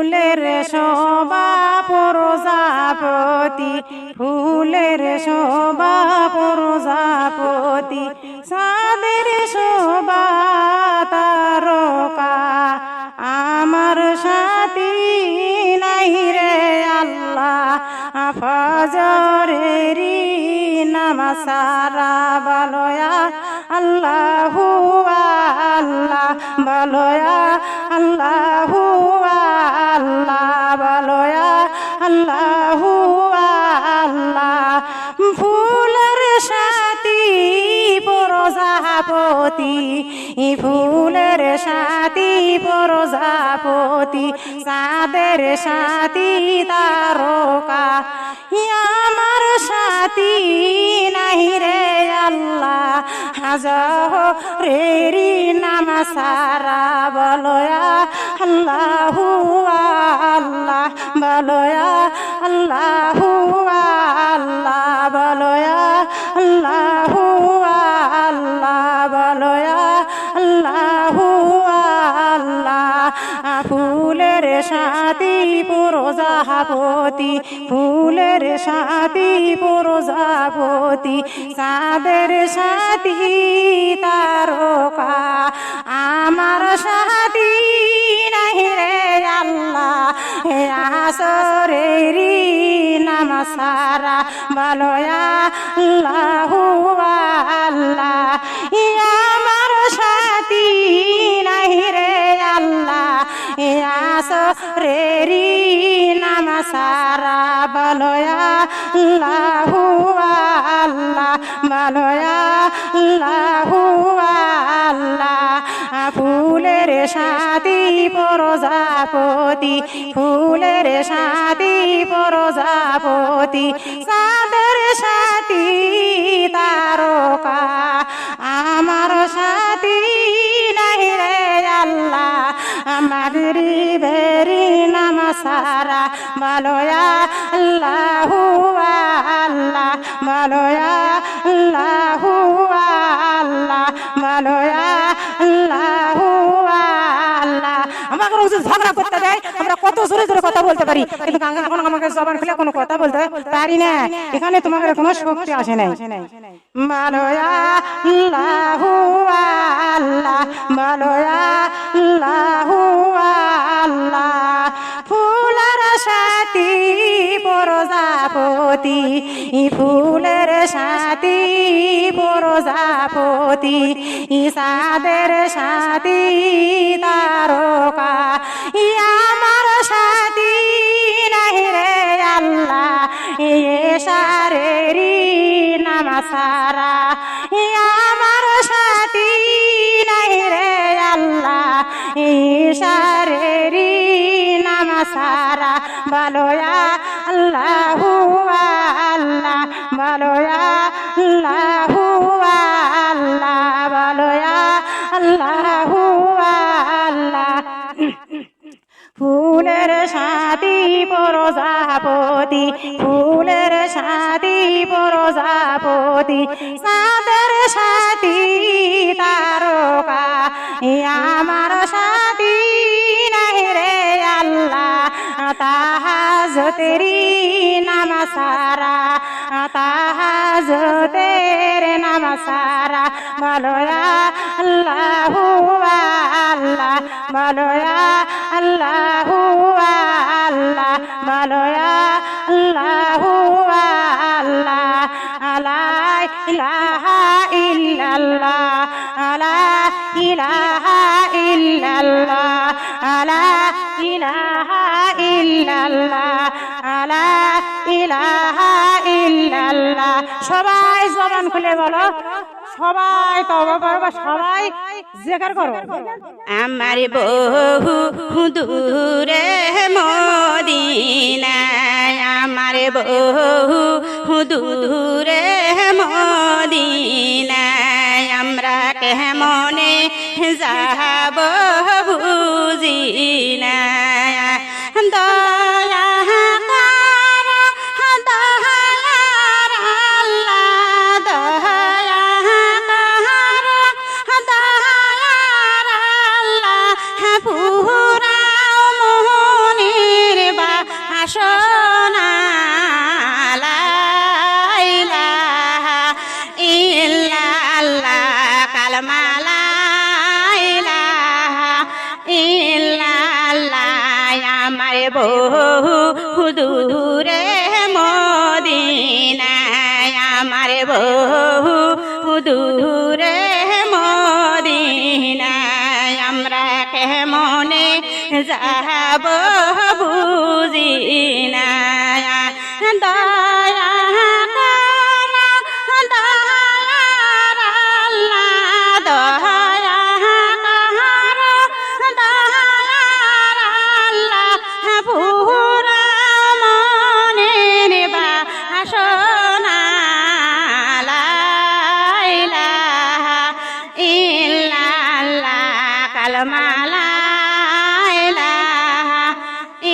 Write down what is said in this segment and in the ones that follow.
ফুলের শোভা প্রজাপতি, ফুলের শোভা প্রজাপতি, চাঁদের শোভা তারকা, আমার সাথী নাই রে আল্লাহ, ফজরেরি নামাজ সারা বলয়া আল্লাহু আল্লাহ, বলয়া আল্লাহু আল্লাহ, বলয়া আল্লাহু আল্লাহ। ফুলের সাথী প্রজাপতি, ফুলের সাথী প্রজাপতি, চাঁদের সাথী তারকা, আমার সাথী নাই রে আল্লাহ, হাজরেরি নামাজ সারা বলয়া আল্লাহু আল্লাহ, বলয়া আল্লাহু আল্লাহ, বলয়া আল্লাহু আল্লাহ, বলয়া আল্লাহু আল্লাহ। ফুলের সাথী প্রজাপতি, ফুলের সাথী প্রজাপতি, চাঁদের সাথী তারকা, আমার সাথী নাই রে আল্লাহ, আসরেরি নামাজ সারা বলয়া আল্লাহু আল্লাহ। আমার সাথী নাই রে আল্লাহ, আসরেরি নামাজ সারা বলয়া আল্লাহু আল্লাহ, বলয়া আল্লাহু আল্লাহ। ফুলের সাথী প্রজাপতি, ফুলের সাথী প্রজাপতি, চাঁদের সাথী তারকা, আমার সাথী নাই রে আল্লাহ, মাগরিবেরি নামাজ সারা বলয়া আল্লাহু আল্লাহ, বলয়া আল্লাহু আল্লাহ, বলয়া আল্লাহু আল্লাহ। আমাকে ঝগড়া করতে দেয়, আমরা কত জোরে জোরে কথা বলতে পারি, কিন্তু এখন আমাকে জবান খুলে কোনো কথা বলতে পারি না, এখানে তোমাকে কোনো শক্তি আসে নাই। বলয়া আল্লাহু আল্লাহ, বলয়া আল্লাহু আল্লাহ। ফুলের সাথী প্রজাপতি, ফুলের সাথী প্রজাপতি, চাঁদের সাথী তারকা, আমার সাথী নাই রে আল্লাহ, এশারেরি নামাজ সারা, আমার সাথী নাই রে আল্লাহ, এশারেরি নামাজ সারা বলয়া আল্লাহু আল্লাহ, বলয়া আল্লাহু আল্লাহ, বলয়া আল্লাহু আল্লাহ। ফুলের সাথী প্রজাপতি, ফুলের সাথী প্রজাপতি, চাঁদের সাথী তারকা, আমার সাথী নাই রে আল্লাহ, তাহাজ্জুদের নামাজ সারা, তাহাজ্জুদের নামাজ সারা বলয়া আল্লাহু আল্লাহ, বলয়া আল্লাহু আল্লাহ, বলয়া আল্লাহু আল্লাহ। লা ইলাহা ইল্লাল্লাহ, লা ইলাহা ইল্লাল্লাহ, লা ইলাহা ইল্লাল্লাহ, লা ইলাহা ইল্লাল্লাহ। সবাই জবান খুলে বলো, সবাই তওবা করো, সবাই জিকির করো। আমার বহু দূরে মদিনায়, আমার বহু দূরে মদিনায়, আমরা কেমনে যাব বুঝি না, দয়া করো দয়ার আল্লাহ, দয়া করো দয়ার আল্লাহ, পুরাও মনে বহু দূরে মদিনায়, আমার বহু দূরে মদিনায়, আমরা কেমনে যাব বুঝি না। দয়া করো দয়ার আল্লাহ, দয়া করো দয়ার আল্লাহ, পুরা মনের বাসনা, লা ইলাহা ইল্লাল্লাহ, কালমা লা ইলাহা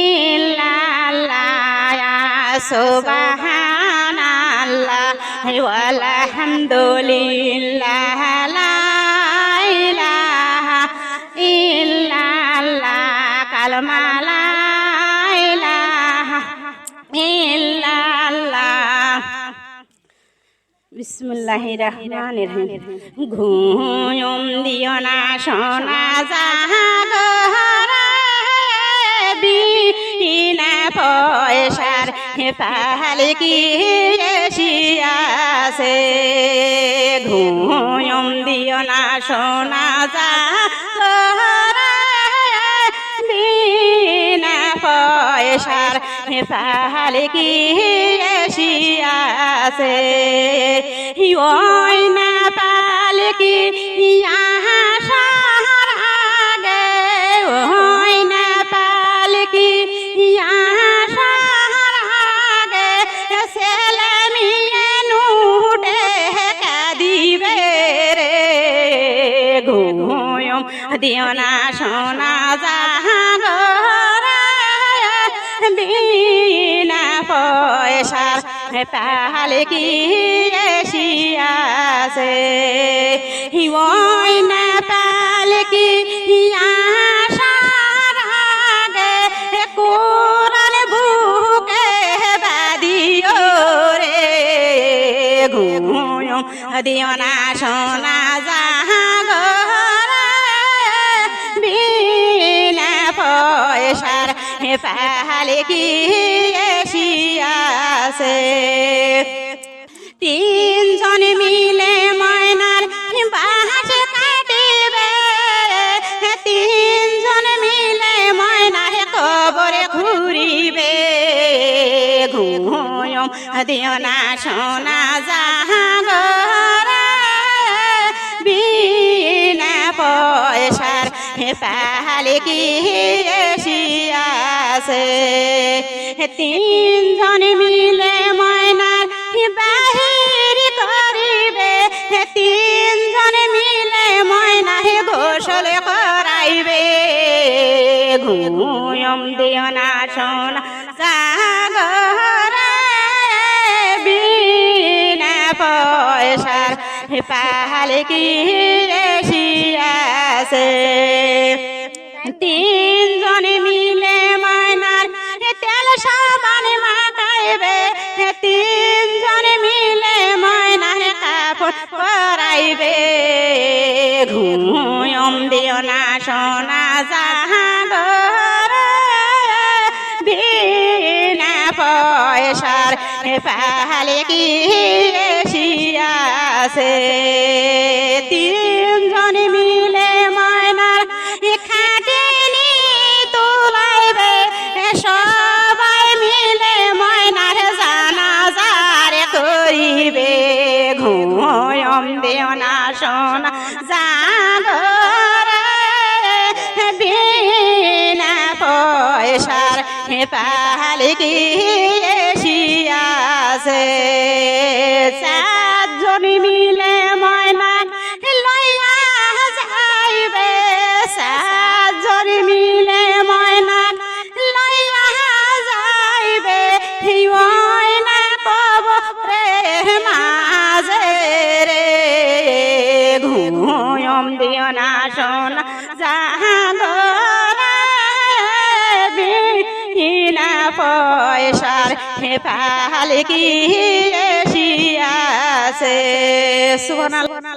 ইল্লাল্লাহ, সুবহানাল্লাহ ওয়ালহামদুলিল্লাহ, লা ইলাহা ইল্লাল্লাহ, কালমা লা ইলাহা ইল্লাল্লাহ। বিসমিল্লাহির রহমানির রহিম। ঘুম দিও না সোনা জাহাগরে, বিনা পয়সার পালকি এসিয়াছে। ঘুম দিও না সোনা জাহাগরে, বিনা পয়সার পালকি এসিয়াছে। ওই না পালকি আসার আগে, ওই না পালকি আসার আগে, ছেলে মেয়ে নুটে কাঁদিবে রে। ঘুম দিও না সোনা জাহাগরে, বিনা পয়সার পালকি এসিয়াছে। ওই না পালকি আসার আগে, কোরআন বুকে বাদিও রে। ঘুম দিও না সোনা জাহাগরে, বিনা পয়সার পালকি এসিয়াছে। তিনজন মিলে ময়নার বাঁশ কাটিবে, তিনজন মিলে ময়নার কবরে ঘুরিবে। ঘুম দিও না সোনা জাহাগরে, বিনা পয়সার পালকি এসিয়াছে। তিনজন মিলে ময়নার বাহির করিবে, তিনজন মিলে ময়নাহে গোসল করাইবে। ঘুম দিও না সোনা জাহাগরে, বিনা পয়সার পালকি এসিয়াছে। তিনজন মিলে ময়নার তেল সাবান মাখাইবে, তিনজন মিলে ময়নার কাপড় পরাইবে। ঘুম দিও না সোনা জাহাগরে, বিনা পয়সার পালকি এসিয়াছে। তিনজন মিলে ময়নার খাটিনি তুলাইবে, সবাই মিলে ময়নার জানাজার করিবে। ঘুম দিও না সোনা জাহাগরে, বিনা পয়সার পালকি এসিয়াছে। চারজন মিলে ময়না লইয়া যাইবে, চারজন মিলে ময়না লইয়া যাইবে। ওই না কবরে মাঝে রে। ঘুম দিও না সোনা জাহাগরে, বিনা পয়সার পালকি এসিয়াছে। সুবহানাল্লাহ।